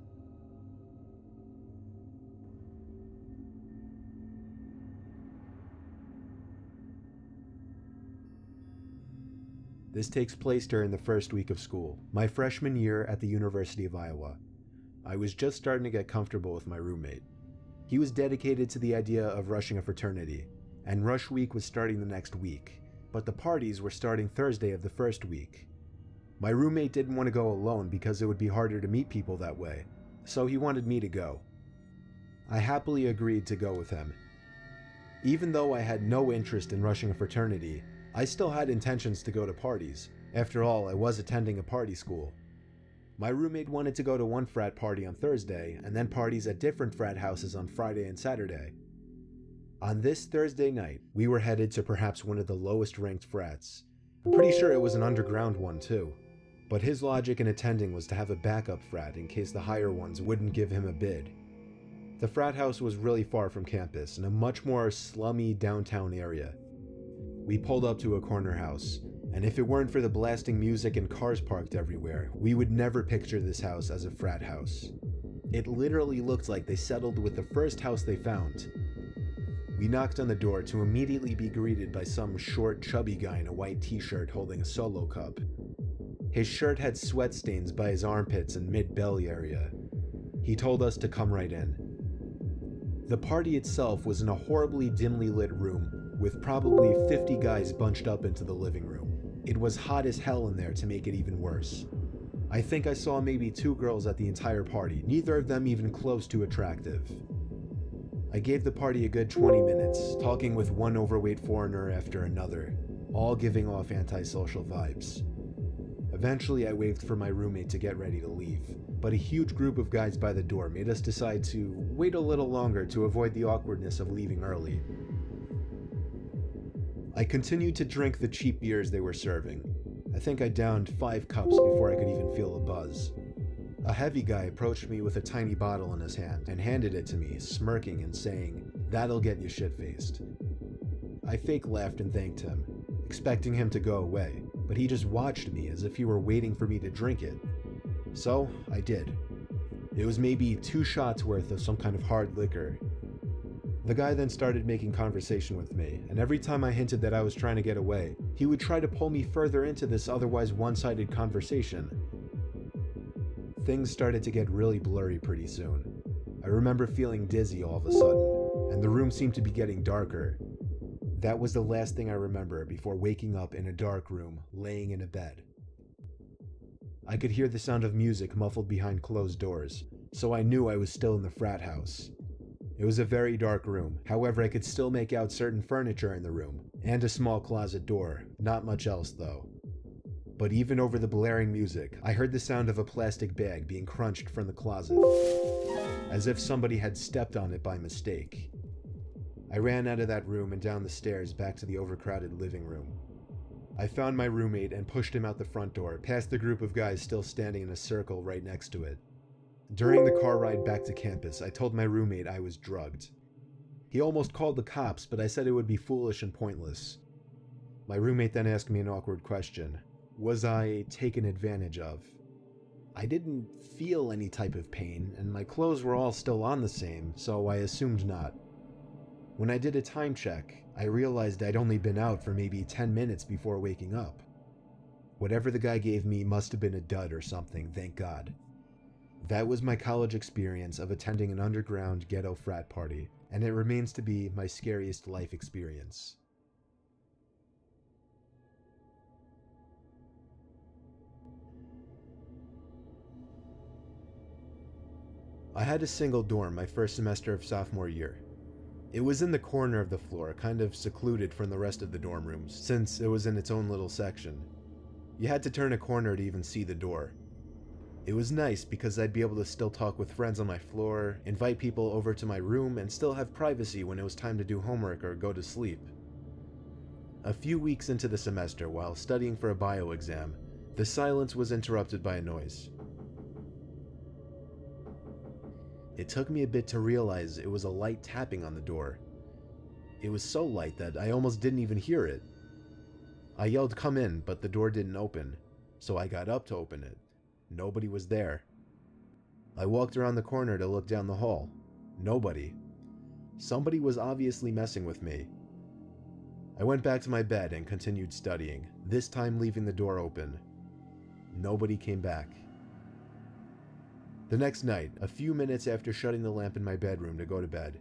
This takes place during the first week of school, my freshman year at the University of Iowa. I was just starting to get comfortable with my roommate. He was dedicated to the idea of rushing a fraternity, and rush week was starting the next week, but the parties were starting Thursday of the first week. My roommate didn't want to go alone because it would be harder to meet people that way, so he wanted me to go. I happily agreed to go with him. Even though I had no interest in rushing a fraternity, I still had intentions to go to parties. After all, I was attending a party school. My roommate wanted to go to one frat party on Thursday, and then parties at different frat houses on Friday and Saturday. On this Thursday night, we were headed to perhaps one of the lowest ranked frats. I'm pretty sure it was an underground one too. But his logic in attending was to have a backup frat in case the higher ones wouldn't give him a bid. The frat house was really far from campus, in a much more slummy downtown area. We pulled up to a corner house, and if it weren't for the blasting music and cars parked everywhere, we would never picture this house as a frat house. It literally looked like they settled with the first house they found. We knocked on the door to immediately be greeted by some short, chubby guy in a white t-shirt holding a Solo cup. His shirt had sweat stains by his armpits and mid-belly area. He told us to come right in. The party itself was in a horribly dimly lit room with probably 50 guys bunched up into the living room. It was hot as hell in there to make it even worse. I think I saw maybe 2 girls at the entire party, neither of them even close to attractive. I gave the party a good 20 minutes, talking with one overweight foreigner after another, all giving off antisocial vibes. Eventually I waved for my roommate to get ready to leave, but a huge group of guys by the door made us decide to wait a little longer to avoid the awkwardness of leaving early. I continued to drink the cheap beers they were serving. I think I downed 5 cups before I could even feel a buzz. A heavy guy approached me with a tiny bottle in his hand and handed it to me, smirking and saying, "That'll get you shit-faced." I fake laughed and thanked him, expecting him to go away, but he just watched me as if he were waiting for me to drink it. So, I did. It was maybe 2 shots worth of some kind of hard liquor. The guy then started making conversation with me, and every time I hinted that I was trying to get away, he would try to pull me further into this otherwise one-sided conversation. Things started to get really blurry pretty soon. I remember feeling dizzy all of a sudden, and the room seemed to be getting darker. That was the last thing I remember before waking up in a dark room, laying in a bed. I could hear the sound of music muffled behind closed doors, so I knew I was still in the frat house. It was a very dark room, however I could still make out certain furniture in the room, and a small closet door, not much else though. But even over the blaring music, I heard the sound of a plastic bag being crunched from the closet, as if somebody had stepped on it by mistake. I ran out of that room and down the stairs back to the overcrowded living room. I found my roommate and pushed him out the front door, past the group of guys still standing in a circle right next to it. During the car ride back to campus, I told my roommate I was drugged. He almost called the cops, but I said it would be foolish and pointless. My roommate then asked me an awkward question. Was I taken advantage of? I didn't feel any type of pain, and my clothes were all still on the same, so I assumed not. When I did a time check, I realized I'd only been out for maybe 10 minutes before waking up. Whatever the guy gave me must have been a dud or something, thank God. That was my college experience of attending an underground ghetto frat party, and it remains to be my scariest life experience. I had a single dorm my first semester of sophomore year. It was in the corner of the floor, kind of secluded from the rest of the dorm rooms, since it was in its own little section. You had to turn a corner to even see the door. It was nice because I'd be able to still talk with friends on my floor, invite people over to my room, and still have privacy when it was time to do homework or go to sleep. A few weeks into the semester, while studying for a bio exam, the silence was interrupted by a noise. It took me a bit to realize it was a light tapping on the door. It was so light that I almost didn't even hear it. I yelled, "Come in," but the door didn't open, so I got up to open it. Nobody was there. I walked around the corner to look down the hall. Nobody. Somebody was obviously messing with me. I went back to my bed and continued studying, this time leaving the door open. Nobody came back. The next night, a few minutes after shutting the lamp in my bedroom to go to bed,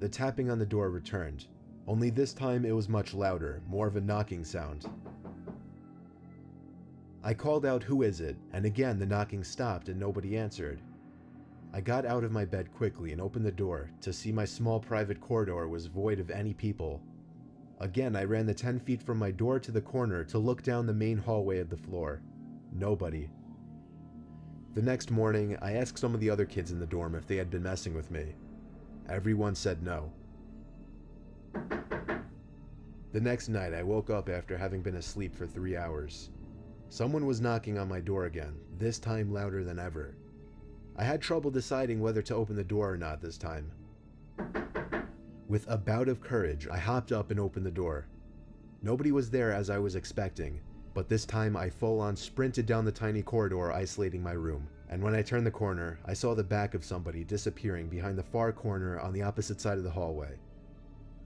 the tapping on the door returned, only this time it was much louder, more of a knocking sound. I called out, "Who is it?" and again the knocking stopped and nobody answered. I got out of my bed quickly and opened the door to see my small private corridor was void of any people. Again, I ran the 10 feet from my door to the corner to look down the main hallway of the floor. Nobody. The next morning, I asked some of the other kids in the dorm if they had been messing with me. Everyone said no. The next night, I woke up after having been asleep for 3 hours. Someone was knocking on my door again, this time louder than ever. I had trouble deciding whether to open the door or not this time. With a bout of courage, I hopped up and opened the door. Nobody was there as I was expecting, but this time I full-on sprinted down the tiny corridor isolating my room, and when I turned the corner, I saw the back of somebody disappearing behind the far corner on the opposite side of the hallway.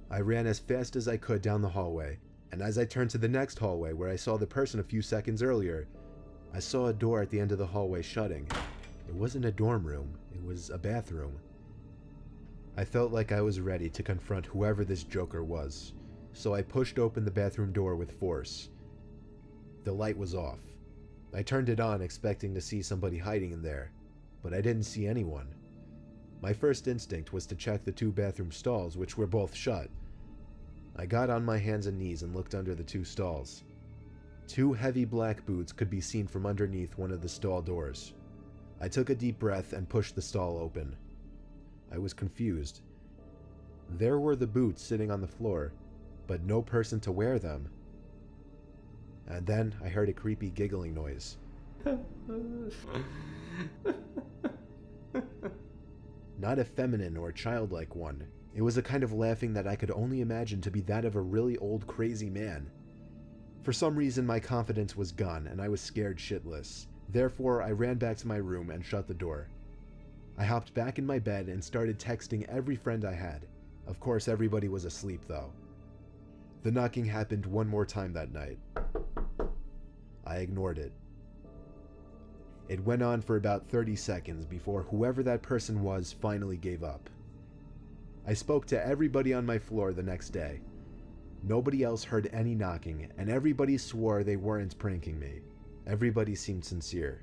I ran as fast as I could down the hallway, and as I turned to the next hallway where I saw the person a few seconds earlier, I saw a door at the end of the hallway shutting. It wasn't a dorm room, it was a bathroom. I felt like I was ready to confront whoever this joker was, so I pushed open the bathroom door with force. The light was off. I turned it on expecting to see somebody hiding in there, but I didn't see anyone. My first instinct was to check the 2 bathroom stalls, which were both shut. I got on my hands and knees and looked under the 2 stalls. 2 heavy black boots could be seen from underneath one of the stall doors. I took a deep breath and pushed the stall open. I was confused. There were the boots sitting on the floor, but no person to wear them. And then I heard a creepy giggling noise. Not a feminine or childlike one. It was a kind of laughing that I could only imagine to be that of a really old crazy man. For some reason my confidence was gone and I was scared shitless. Therefore I ran back to my room and shut the door. I hopped back in my bed and started texting every friend I had. Of course everybody was asleep though. The knocking happened one more time that night. I ignored it. It went on for about 30 seconds before whoever that person was finally gave up. I spoke to everybody on my floor the next day. Nobody else heard any knocking, and everybody swore they weren't pranking me. Everybody seemed sincere.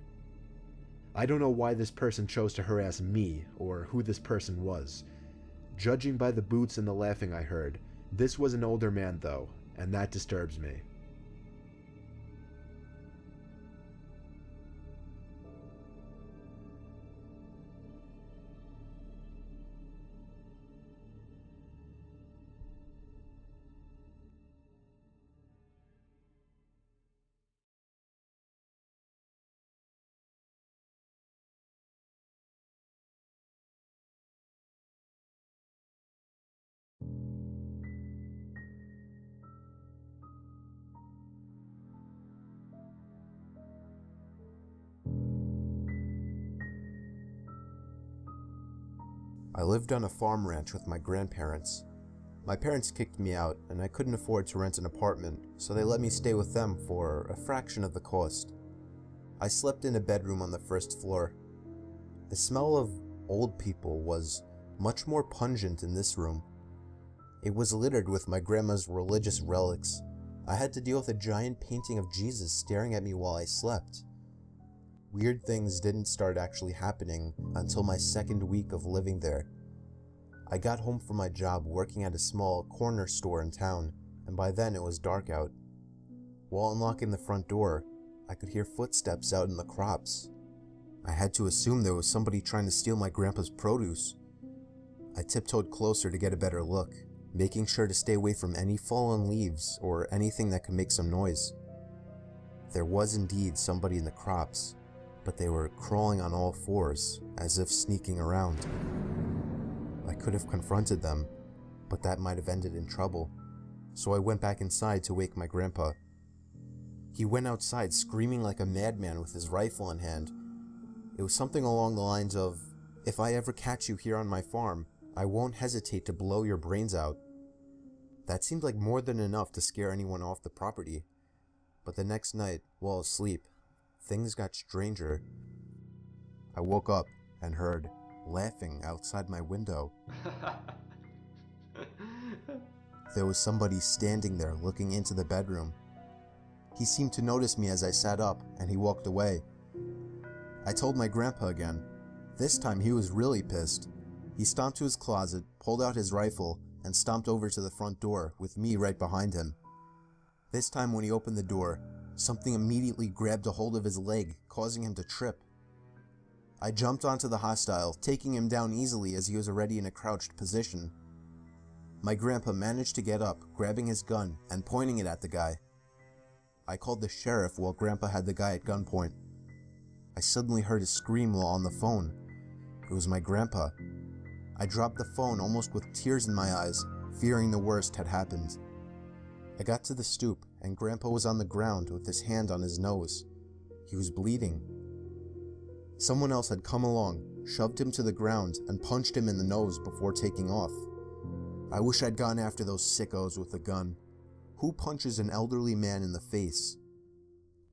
I don't know why this person chose to harass me, or who this person was. Judging by the boots and the laughing I heard, this was an older man though, and that disturbs me. I lived on a farm ranch with my grandparents. My parents kicked me out and I couldn't afford to rent an apartment, so they let me stay with them for a fraction of the cost. I slept in a bedroom on the first floor. The smell of old people was much more pungent in this room. It was littered with my grandma's religious relics. I had to deal with a giant painting of Jesus staring at me while I slept. Weird things didn't start actually happening until my second week of living there. I got home from my job working at a small corner store in town, and by then it was dark out. While unlocking the front door, I could hear footsteps out in the crops. I had to assume there was somebody trying to steal my grandpa's produce. I tiptoed closer to get a better look, making sure to stay away from any fallen leaves or anything that could make some noise. There was indeed somebody in the crops. but they were crawling on all fours, as if sneaking around. I could have confronted them, but that might have ended in trouble, so I went back inside to wake my grandpa. He went outside screaming like a madman with his rifle in hand. It was something along the lines of, "If I ever catch you here on my farm, I won't hesitate to blow your brains out." That seemed like more than enough to scare anyone off the property. But the next night, while asleep, things got stranger. I woke up and heard laughing outside my window. There was somebody standing there looking into the bedroom. He seemed to notice me as I sat up, and he walked away. I told my grandpa again. This time he was really pissed. He stomped to his closet, pulled out his rifle, and stomped over to the front door, with me right behind him. This time when he opened the door, something immediately grabbed a hold of his leg, causing him to trip. I jumped onto the hostile, taking him down easily as he was already in a crouched position. My grandpa managed to get up, grabbing his gun and pointing it at the guy. I called the sheriff while Grandpa had the guy at gunpoint. I suddenly heard a scream while on the phone. It was my grandpa. I dropped the phone almost with tears in my eyes, fearing the worst had happened. I got to the stoop, and Grandpa was on the ground with his hand on his nose. He was bleeding. Someone else had come along, shoved him to the ground, and punched him in the nose before taking off. I wish I'd gone after those sickos with a gun. Who punches an elderly man in the face?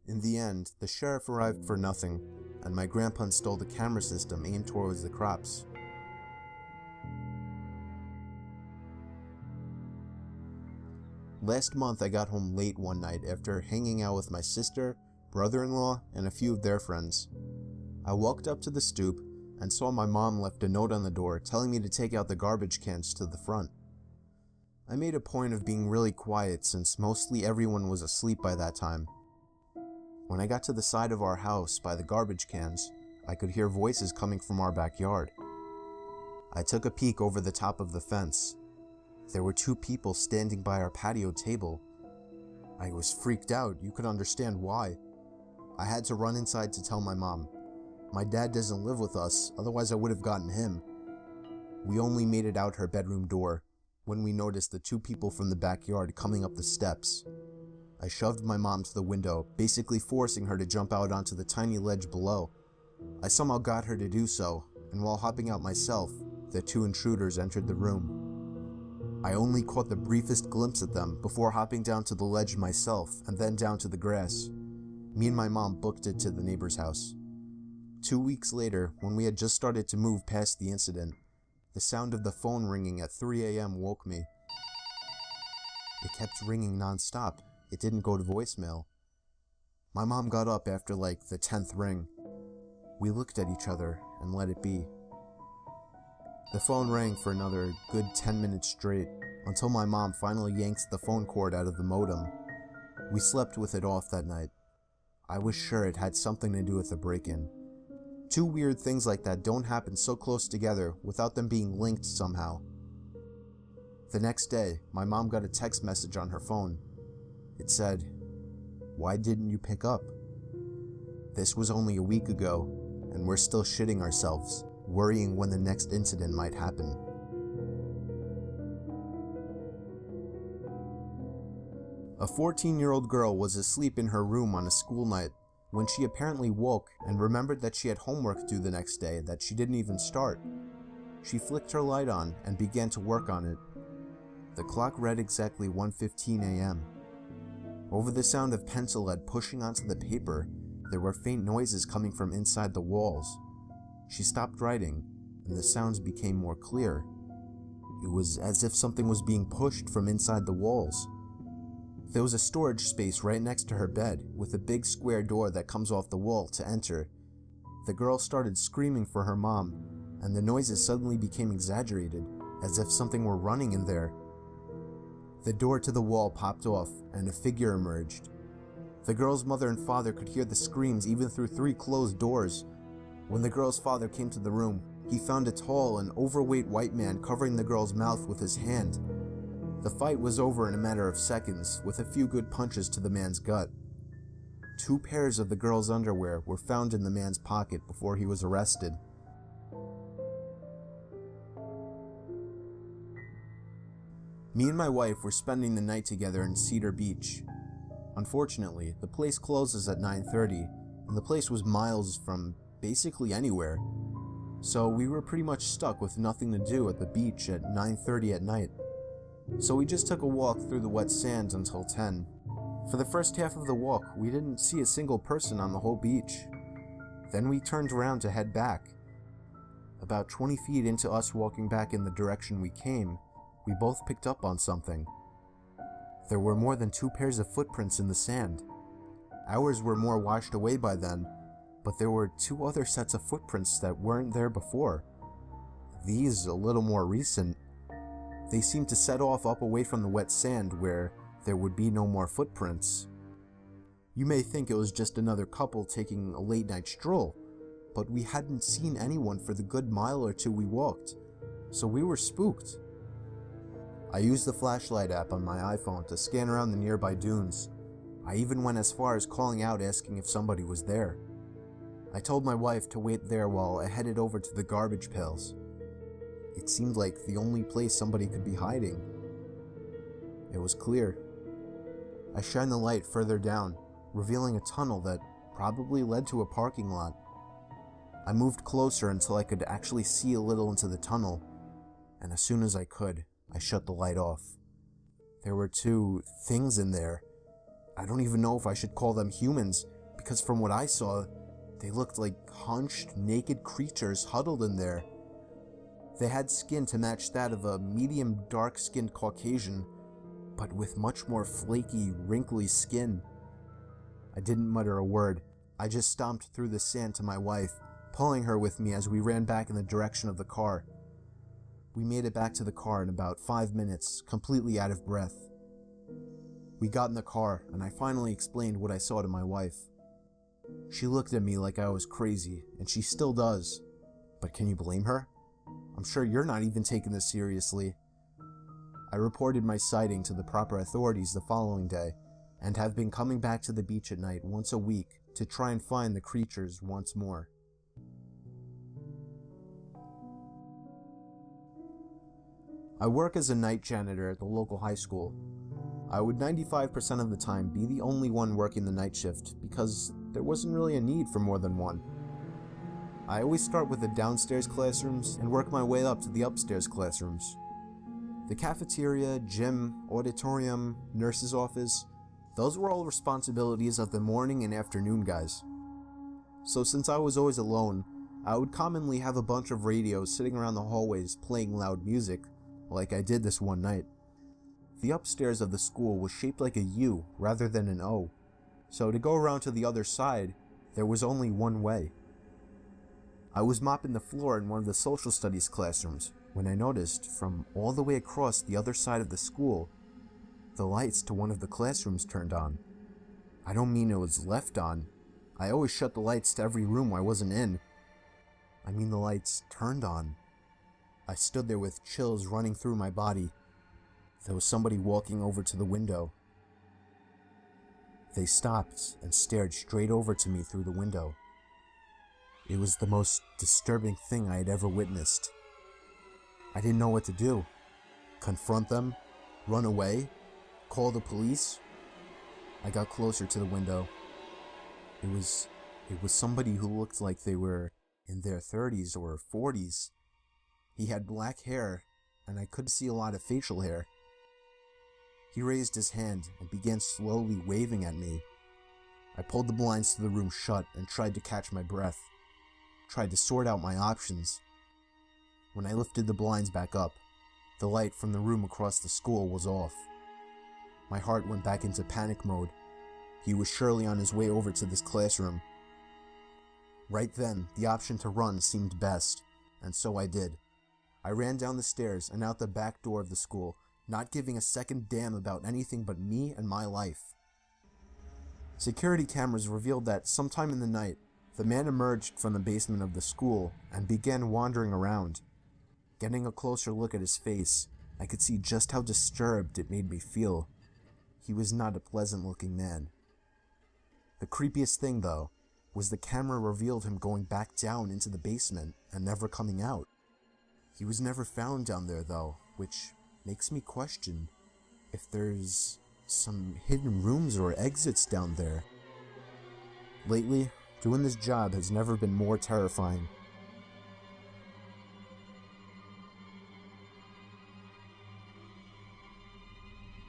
In the end, the sheriff arrived for nothing, and my grandpa installed a camera system aimed towards the crops. Last month I got home late one night after hanging out with my sister, brother-in-law, and a few of their friends. I walked up to the stoop and saw my mom left a note on the door telling me to take out the garbage cans to the front. I made a point of being really quiet since mostly everyone was asleep by that time. When I got to the side of our house by the garbage cans, I could hear voices coming from our backyard. I took a peek over the top of the fence. There were two people standing by our patio table. I was freaked out, you could understand why. I had to run inside to tell my mom. My dad doesn't live with us, otherwise I would have gotten him. We only made it out her bedroom door when we noticed the two people from the backyard coming up the steps. I shoved my mom to the window, basically forcing her to jump out onto the tiny ledge below. I somehow got her to do so, and while hopping out myself, the two intruders entered the room. I only caught the briefest glimpse at them before hopping down to the ledge myself and then down to the grass. Me and my mom booked it to the neighbor's house. 2 weeks later, when we had just started to move past the incident, the sound of the phone ringing at 3 a.m. woke me. It kept ringing non-stop. It didn't go to voicemail. My mom got up after like the 10th ring. We looked at each other and let it be. The phone rang for another good 10 minutes straight, until my mom finally yanked the phone cord out of the modem. We slept with it off that night. I was sure it had something to do with the break-in. Two weird things like that don't happen so close together without them being linked somehow. The next day, my mom got a text message on her phone. It said, "Why didn't you pick up?" This was only a week ago, and we're still shitting ourselves, worrying when the next incident might happen. A 14-year-old girl was asleep in her room on a school night when she apparently woke and remembered that she had homework due the next day that she didn't even start. She flicked her light on and began to work on it. The clock read exactly 1:15 a.m. Over the sound of pencil lead pushing onto the paper, there were faint noises coming from inside the walls. She stopped writing, and the sounds became more clear. It was as if something was being pushed from inside the walls. There was a storage space right next to her bed, with a big square door that comes off the wall to enter. The girl started screaming for her mom, and the noises suddenly became exaggerated, as if something were running in there. The door to the wall popped off, and a figure emerged. The girl's mother and father could hear the screams even through 3 closed doors. When the girl's father came to the room, he found a tall and overweight white man covering the girl's mouth with his hand. The fight was over in a matter of seconds, with a few good punches to the man's gut. 2 pairs of the girl's underwear were found in the man's pocket before he was arrested. Me and my wife were spending the night together in Cedar Beach. Unfortunately, the place closes at 9:30, and the place was miles from basically anywhere, so we were pretty much stuck with nothing to do at the beach at 9:30 at night. So we just took a walk through the wet sand until 10. For the first half of the walk, we didn't see a single person on the whole beach. Then we turned around to head back. About 20 feet into us walking back in the direction we came, we both picked up on something. There were more than 2 pairs of footprints in the sand. Ours were more washed away by then, but there were 2 other sets of footprints that weren't there before. These a little more recent. They seemed to set off up away from the wet sand where there would be no more footprints. You may think it was just another couple taking a late night stroll, but we hadn't seen anyone for the good mile or 2 we walked, so we were spooked. I used the flashlight app on my iPhone to scan around the nearby dunes. I even went as far as calling out asking if somebody was there. I told my wife to wait there while I headed over to the garbage pails. It seemed like the only place somebody could be hiding. It was clear. I shined the light further down, revealing a tunnel that probably led to a parking lot. I moved closer until I could actually see a little into the tunnel, and as soon as I could, I shut the light off. There were 2 things in there. I don't even know if I should call them humans, because from what I saw, they looked like hunched, naked creatures huddled in there. They had skin to match that of a medium dark-skinned Caucasian, but with much more flaky, wrinkly skin. I didn't mutter a word. I just stomped through the sand to my wife, pulling her with me as we ran back in the direction of the car. We made it back to the car in about 5 minutes, completely out of breath. We got in the car, and I finally explained what I saw to my wife. She looked at me like I was crazy, and she still does. But can you blame her? I'm sure you're not even taking this seriously. I reported my sighting to the proper authorities the following day, and have been coming back to the beach at night once a week to try and find the creatures once more. I work as a night janitor at the local high school. I would 95% of the time be the only one working the night shift because there wasn't really a need for more than one. I always start with the downstairs classrooms and work my way up to the upstairs classrooms. The cafeteria, gym, auditorium, nurse's office, those were all responsibilities of the morning and afternoon guys. So since I was always alone, I would commonly have a bunch of radios sitting around the hallways playing loud music, like I did this one night. The upstairs of the school was shaped like a U rather than an O, so to go around to the other side, there was only one way. I was mopping the floor in one of the social studies classrooms when I noticed, from all the way across the other side of the school, the lights to one of the classrooms turned on. I don't mean it was left on. I always shut the lights to every room I wasn't in. I mean the lights turned on. I stood there with chills running through my body. There was somebody walking over to the window. They stopped and stared straight over to me through the window. It was the most disturbing thing I had ever witnessed. I didn't know what to do. Confront them? Run away? Call the police? I got closer to the window. It was somebody who looked like they were in their 30s or 40s. He had black hair, and I could see a lot of facial hair. He raised his hand and began slowly waving at me. I pulled the blinds to the room shut and tried to catch my breath. Tried to sort out my options. When I lifted the blinds back up, the light from the room across the school was off. My heart went back into panic mode. He was surely on his way over to this classroom. Right then, the option to run seemed best, and so I did. I ran down the stairs and out the back door of the school, not giving a second damn about anything but me and my life. Security cameras revealed that sometime in the night, the man emerged from the basement of the school and began wandering around. Getting a closer look at his face, I could see just how disturbed it made me feel. He was not a pleasant-looking man. The creepiest thing, though, was the camera revealed him going back down into the basement and never coming out. He was never found down there, though, which makes me question if there's some hidden rooms or exits down there. Lately, doing this job has never been more terrifying.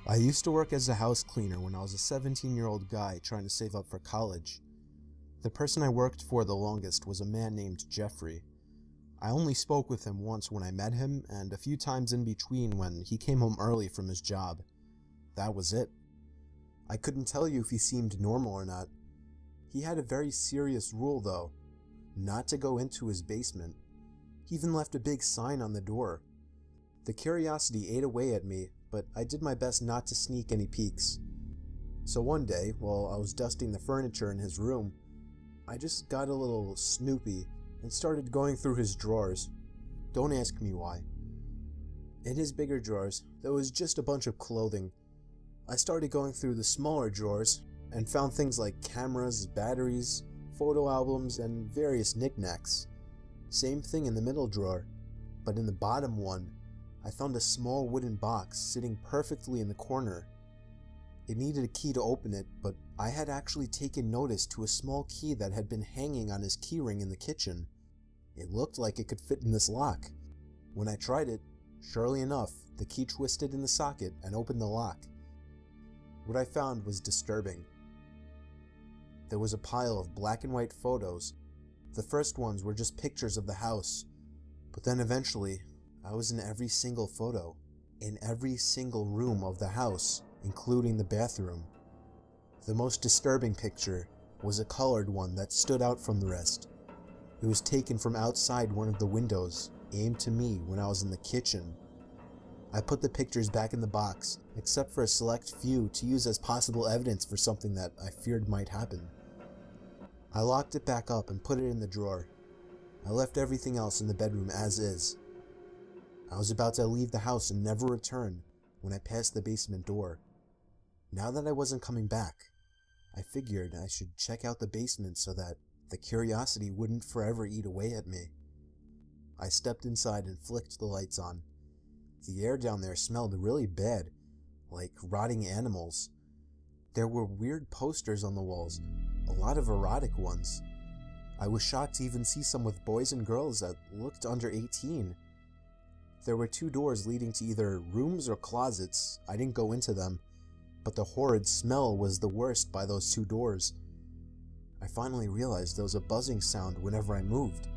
I used to work as a house cleaner when I was a 17-year-old guy trying to save up for college. The person I worked for the longest was a man named Jeffrey. I only spoke with him once when I met him, and a few times in between when he came home early from his job. That was it. I couldn't tell you if he seemed normal or not. He had a very serious rule, though, not to go into his basement. He even left a big sign on the door. The curiosity ate away at me, but I did my best not to sneak any peeks. So one day, while I was dusting the furniture in his room, I just got a little snoopy and started going through his drawers. Don't ask me why. In his bigger drawers, there was just a bunch of clothing. I started going through the smaller drawers and found things like cameras, batteries, photo albums, and various knickknacks. Same thing in the middle drawer, but in the bottom one, I found a small wooden box sitting perfectly in the corner. It needed a key to open it, but I had actually taken notice to a small key that had been hanging on his keyring in the kitchen. It looked like it could fit in this lock. When I tried it, surely enough, the key twisted in the socket and opened the lock. What I found was disturbing. There was a pile of black and white photos. The first ones were just pictures of the house, but then eventually, I was in every single photo, in every single room of the house, including the bathroom. The most disturbing picture was a colored one that stood out from the rest. It was taken from outside one of the windows, aimed to me when I was in the kitchen. I put the pictures back in the box, except for a select few to use as possible evidence for something that I feared might happen. I locked it back up and put it in the drawer. I left everything else in the bedroom as is. I was about to leave the house and never return when I passed the basement door. Now that I wasn't coming back, I figured I should check out the basement so that the curiosity wouldn't forever eat away at me. I stepped inside and flicked the lights on. The air down there smelled really bad, like rotting animals. There were weird posters on the walls, a lot of erotic ones. I was shocked to even see some with boys and girls that looked under 18. There were 2 doors leading to either rooms or closets. I didn't go into them, but the horrid smell was the worst by those 2 doors. I finally realized there was a buzzing sound whenever I moved.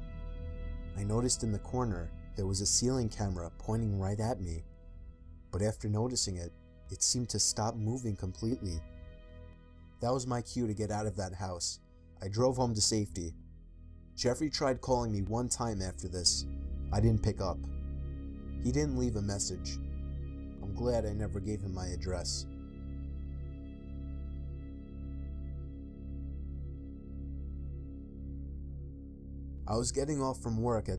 I noticed in the corner there was a ceiling camera pointing right at me, but after noticing it, it seemed to stop moving completely. That was my cue to get out of that house. I drove home to safety. Jeffrey tried calling me one time after this. I didn't pick up. He didn't leave a message. I'm glad I never gave him my address. I was getting off from work at